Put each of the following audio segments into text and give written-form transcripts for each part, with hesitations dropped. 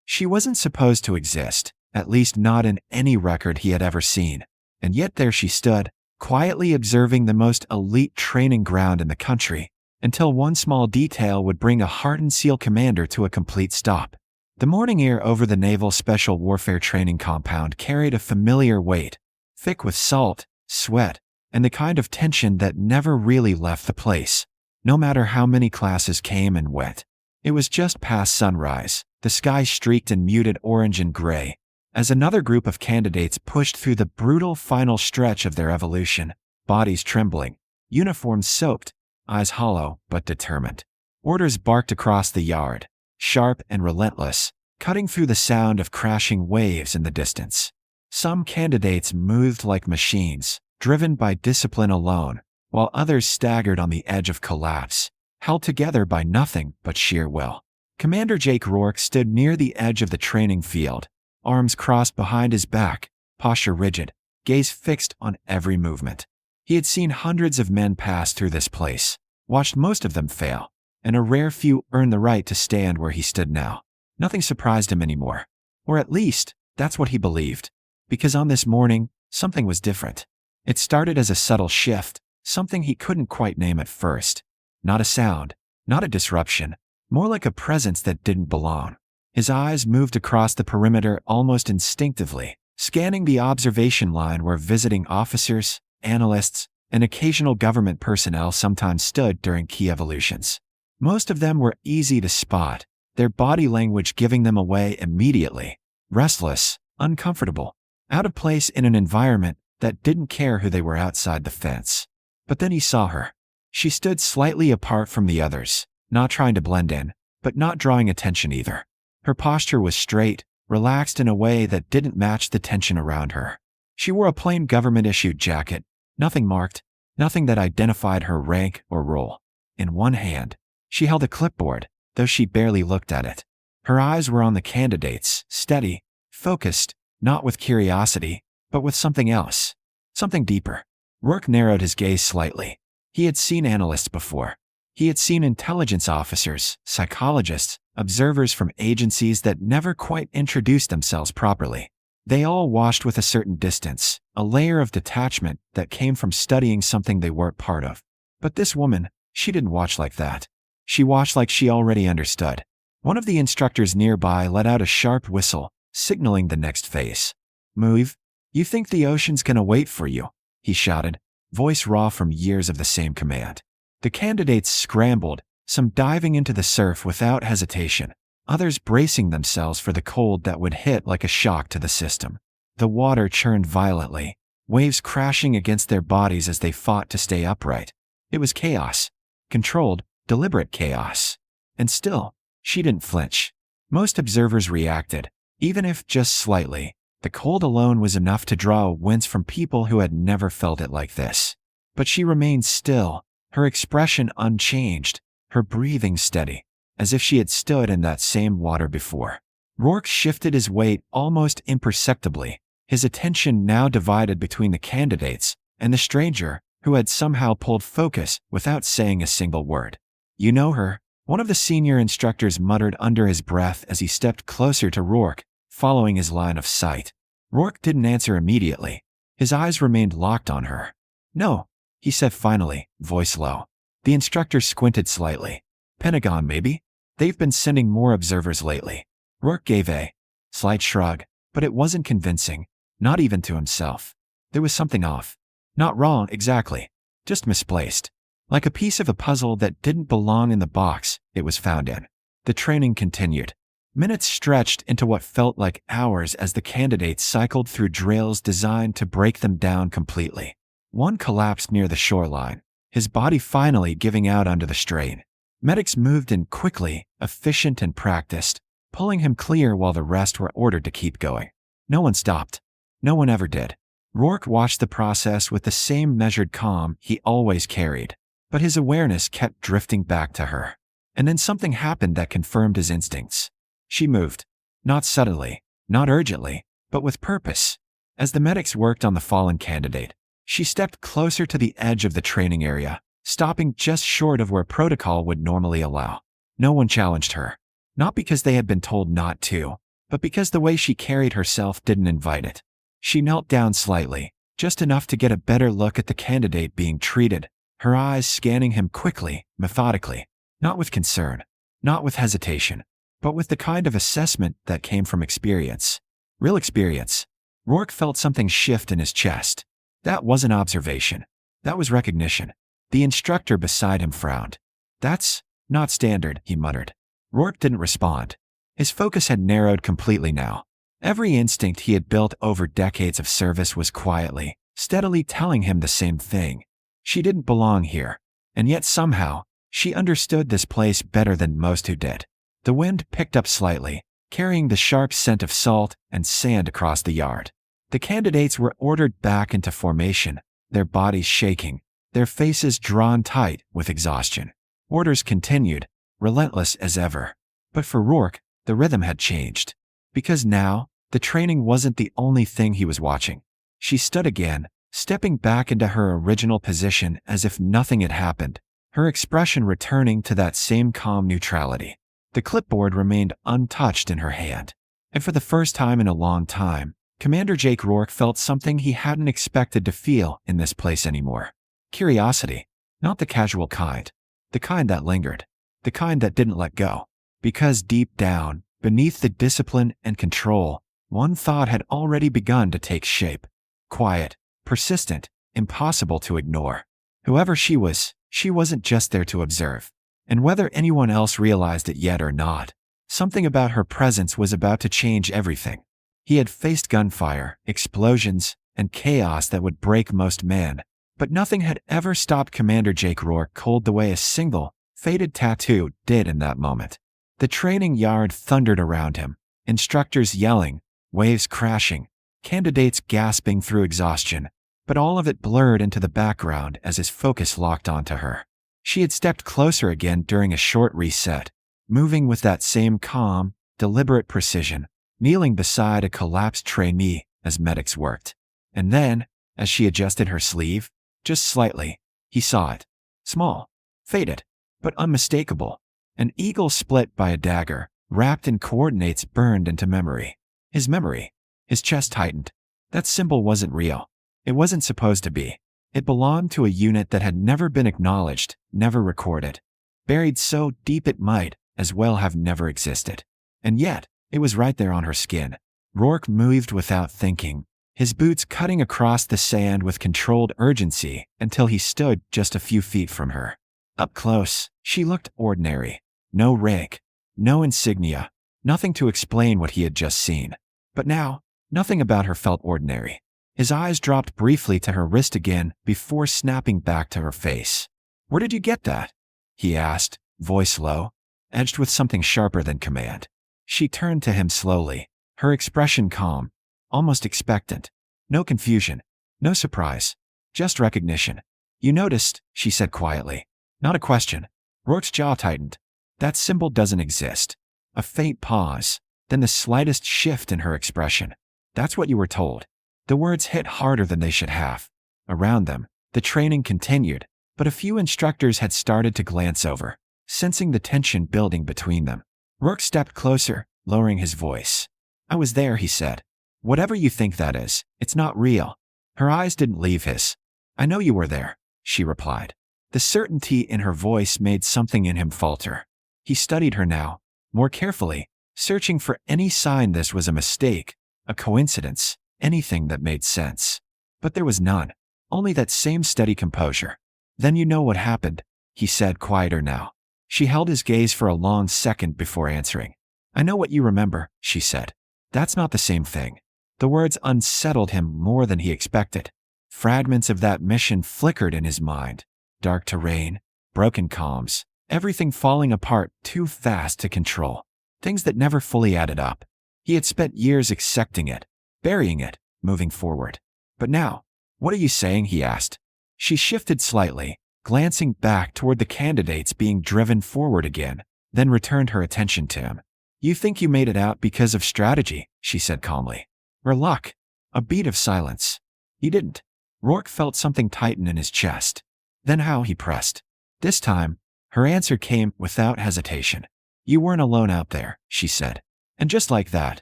She wasn't supposed to exist, at least not in any record he had ever seen. And yet there she stood, quietly observing the most elite training ground in the country, until one small detail would bring a hardened SEAL commander to a complete stop. The morning air over the Naval Special Warfare Training Compound carried a familiar weight, thick with salt, sweat, and the kind of tension that never really left the place, no matter how many classes came and went. It was just past sunrise, the sky streaked in muted orange and gray, as another group of candidates pushed through the brutal final stretch of their evolution, bodies trembling, uniforms soaked, eyes hollow but determined. Orders barked across the yard, sharp and relentless, cutting through the sound of crashing waves in the distance. Some candidates moved like machines, driven by discipline alone, while others staggered on the edge of collapse, held together by nothing but sheer will. Commander Jake Rourke stood near the edge of the training field, arms crossed behind his back, posture rigid, gaze fixed on every movement. He had seen hundreds of men pass through this place, watched most of them fail, and a rare few earn the right to stand where he stood now. Nothing surprised him anymore. Or at least, that's what he believed. Because on this morning, something was different. It started as a subtle shift, something he couldn't quite name at first. Not a sound, not a disruption, more like a presence that didn't belong. His eyes moved across the perimeter almost instinctively, scanning the observation line where visiting officers, analysts, and occasional government personnel sometimes stood during key evolutions. Most of them were easy to spot, their body language giving them away immediately. Restless, uncomfortable, out of place in an environment that didn't care who they were outside the fence. But then he saw her. She stood slightly apart from the others, not trying to blend in, but not drawing attention either. Her posture was straight, relaxed in a way that didn't match the tension around her. She wore a plain government-issued jacket, nothing marked, nothing that identified her rank or role. In one hand, she held a clipboard, though she barely looked at it. Her eyes were on the candidates, steady, focused, not with curiosity, but with something else, something deeper. Rourke narrowed his gaze slightly. He had seen analysts before. He had seen intelligence officers, psychologists, observers from agencies that never quite introduced themselves properly. They all watched with a certain distance, a layer of detachment that came from studying something they weren't part of. But this woman, she didn't watch like that. She watched like she already understood. One of the instructors nearby let out a sharp whistle, signaling the next phase. "Move. You think the ocean's gonna wait for you," he shouted, voice raw from years of the same command. The candidates scrambled, some diving into the surf without hesitation, others bracing themselves for the cold that would hit like a shock to the system. The water churned violently, waves crashing against their bodies as they fought to stay upright. It was chaos. Controlled, deliberate chaos. And still, she didn't flinch. Most observers reacted, even if just slightly. The cold alone was enough to draw a wince from people who had never felt it like this. But she remained still, her expression unchanged, her breathing steady, as if she had stood in that same water before. Rourke shifted his weight almost imperceptibly, his attention now divided between the candidates and the stranger, who had somehow pulled focus without saying a single word. "You know her," one of the senior instructors muttered under his breath as he stepped closer to Rourke, following his line of sight. Rourke didn't answer immediately. His eyes remained locked on her. "No," he said finally, voice low. The instructor squinted slightly. "Pentagon, maybe? They've been sending more observers lately." Rourke gave a slight shrug, but it wasn't convincing, not even to himself. There was something off. Not wrong, exactly. Just misplaced. Like a piece of a puzzle that didn't belong in the box it was found in. The training continued. Minutes stretched into what felt like hours as the candidates cycled through drills designed to break them down completely. One collapsed near the shoreline, his body finally giving out under the strain. Medics moved in quickly, efficient and practiced, pulling him clear while the rest were ordered to keep going. No one stopped. No one ever did. Rourke watched the process with the same measured calm he always carried, but his awareness kept drifting back to her. And then something happened that confirmed his instincts. She moved. Not subtly, not urgently, but with purpose. As the medics worked on the fallen candidate, she stepped closer to the edge of the training area, stopping just short of where protocol would normally allow. No one challenged her. Not because they had been told not to, but because the way she carried herself didn't invite it. She knelt down slightly, just enough to get a better look at the candidate being treated, her eyes scanning him quickly, methodically, not with concern, not with hesitation, but with the kind of assessment that came from experience. Real experience. Rourke felt something shift in his chest. That wasn't observation. That was recognition. The instructor beside him frowned. "That's not standard," he muttered. Rourke didn't respond. His focus had narrowed completely now. Every instinct he had built over decades of service was quietly, steadily telling him the same thing. She didn't belong here. And yet somehow, she understood this place better than most who did. The wind picked up slightly, carrying the sharp scent of salt and sand across the yard. The candidates were ordered back into formation, their bodies shaking, their faces drawn tight with exhaustion. Orders continued, relentless as ever. But for Rourke, the rhythm had changed. Because now, the training wasn't the only thing he was watching. She stood again, stepping back into her original position as if nothing had happened, her expression returning to that same calm neutrality. The clipboard remained untouched in her hand. And for the first time in a long time, Commander Jake Rourke felt something he hadn't expected to feel in this place anymore. Curiosity. Not the casual kind. The kind that lingered. The kind that didn't let go. Because deep down, beneath the discipline and control, one thought had already begun to take shape. Quiet, persistent, impossible to ignore. Whoever she wasn't just there to observe. And whether anyone else realized it yet or not, something about her presence was about to change everything. He had faced gunfire, explosions, and chaos that would break most men, but nothing had ever stopped Commander Jake Rourke cold the way a single, faded tattoo did in that moment. The training yard thundered around him, instructors yelling, waves crashing, candidates gasping through exhaustion, but all of it blurred into the background as his focus locked onto her. She had stepped closer again during a short reset, moving with that same calm, deliberate precision, kneeling beside a collapsed trainee as medics worked. And then, as she adjusted her sleeve, just slightly, he saw it. Small, faded, but unmistakable. An eagle split by a dagger, wrapped in coordinates burned into memory. His memory. His chest tightened. That symbol wasn't real. It wasn't supposed to be. It belonged to a unit that had never been acknowledged, never recorded. Buried so deep it might as well have never existed. And yet, it was right there on her skin. Rourke moved without thinking, his boots cutting across the sand with controlled urgency until he stood just a few feet from her. Up close, she looked ordinary. No rank, no insignia, nothing to explain what he had just seen. But now, nothing about her felt ordinary. His eyes dropped briefly to her wrist again before snapping back to her face. "Where did you get that?" he asked, voice low, edged with something sharper than command. She turned to him slowly, her expression calm, almost expectant. No confusion, no surprise, just recognition. "You noticed," she said quietly. Not a question. Rourke's jaw tightened. That symbol doesn't exist. A faint pause, then the slightest shift in her expression. "That's what you were told." The words hit harder than they should have. Around them, the training continued, but a few instructors had started to glance over, sensing the tension building between them. Rourke stepped closer, lowering his voice. "I was there," he said. "Whatever you think that is, it's not real." Her eyes didn't leave his. "I know you were there," she replied. The certainty in her voice made something in him falter. He studied her now, more carefully, searching for any sign this was a mistake, a coincidence, anything that made sense. But there was none, only that same steady composure. "Then you know what happened," he said, quieter now. She held his gaze for a long second before answering. "I know what you remember," she said. "That's not the same thing." The words unsettled him more than he expected. Fragments of that mission flickered in his mind. Dark terrain, broken comms, everything falling apart too fast to control. Things that never fully added up. He had spent years accepting it, burying it, moving forward. But now, "What are you saying?" he asked. She shifted slightly, glancing back toward the candidates being driven forward again, then returned her attention to him. "You think you made it out because of strategy," she said calmly. "Or luck." A beat of silence. He didn't. Rourke felt something tighten in his chest. "Then how?" he pressed. This time, her answer came without hesitation. "You weren't alone out there," she said. And just like that,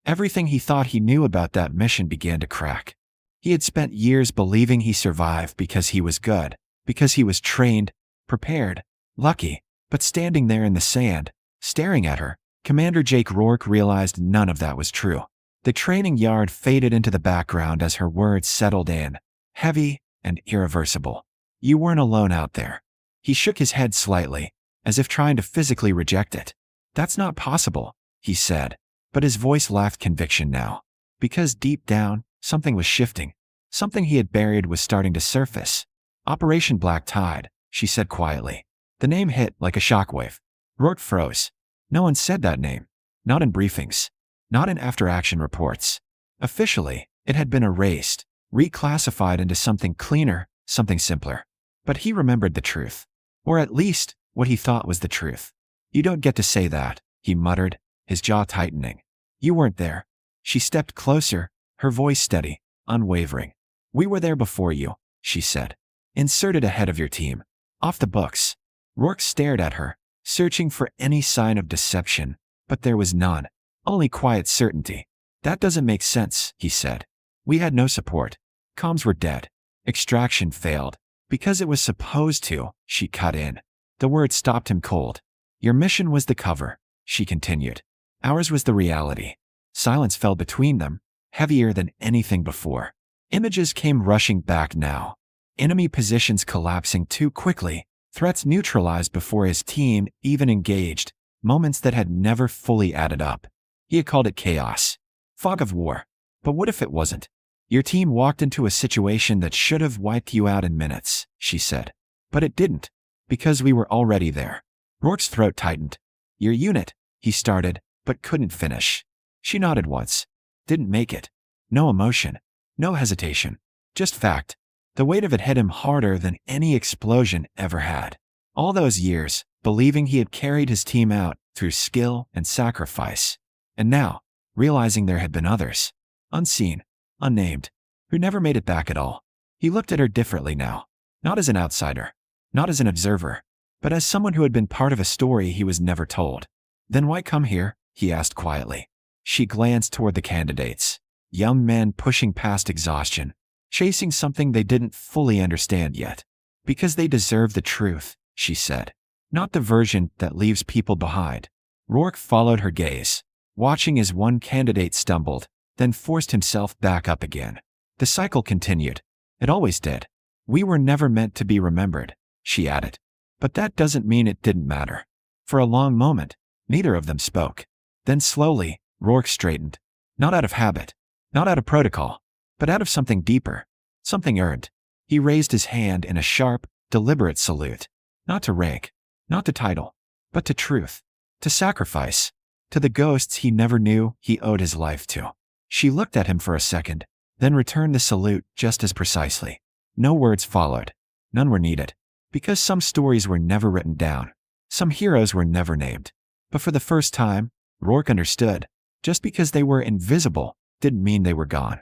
Everything he thought he knew about that mission began to crack. He had spent years believing he survived because he was good, because he was trained, prepared, lucky, but standing there in the sand, staring at her, Commander Jake Rourke realized none of that was true. The training yard faded into the background as her words settled in, heavy and irreversible. You weren't alone out there. He shook his head slightly, as if trying to physically reject it. That's not possible, he said, but his voice lacked conviction now. Because deep down, something was shifting. Something he had buried was starting to surface. Operation Black Tide, she said quietly. The name hit like a shockwave. Rourke froze. No one said that name. Not in briefings. Not in after-action reports. Officially, it had been erased, reclassified into something cleaner, something simpler. But he remembered the truth. Or at least, what he thought was the truth. You don't get to say that, he muttered, his jaw tightening. You weren't there. She stepped closer, her voice steady, unwavering. We were there before you, she said. Inserted ahead of your team. Off the books. Rourke stared at her, searching for any sign of deception, but there was none. Only quiet certainty. That doesn't make sense, he said. We had no support. Comms were dead. Extraction failed. Because it was supposed to, she cut in. The word stopped him cold. Your mission was the cover, she continued. Ours was the reality. Silence fell between them, heavier than anything before. Images came rushing back now. Enemy positions collapsing too quickly, threats neutralized before his team even engaged, moments that had never fully added up. He had called it chaos. Fog of war. But what if it wasn't? Your team walked into a situation that should have wiped you out in minutes, she said. But it didn't. Because we were already there. Rourke's throat tightened. Your unit, he started, but couldn't finish. She nodded once. Didn't make it. No emotion. No hesitation. Just fact. The weight of it hit him harder than any explosion ever had. All those years, believing he had carried his team out through skill and sacrifice. And now, realizing there had been others. Unseen. Unnamed. Who never made it back at all. He looked at her differently now. Not as an outsider. Not as an observer. But as someone who had been part of a story he was never told. Then why come here? He asked quietly. She glanced toward the candidates. Young men pushing past exhaustion. Chasing something they didn't fully understand yet. Because they deserve the truth, she said. Not the version that leaves people behind. Rourke followed her gaze, watching as one candidate stumbled, then forced himself back up again. The cycle continued. It always did. We were never meant to be remembered, she added. But that doesn't mean it didn't matter. For a long moment, neither of them spoke. Then slowly, Rourke straightened. Not out of habit. Not out of protocol. But out of something deeper. Something earned. He raised his hand in a sharp, deliberate salute. Not to rank. Not to title. But to truth. To sacrifice. To the ghosts he never knew he owed his life to. She looked at him for a second, then returned the salute just as precisely. No words followed. None were needed. Because some stories were never written down. Some heroes were never named. But for the first time, Rourke understood. Just because they were invisible didn't mean they were gone.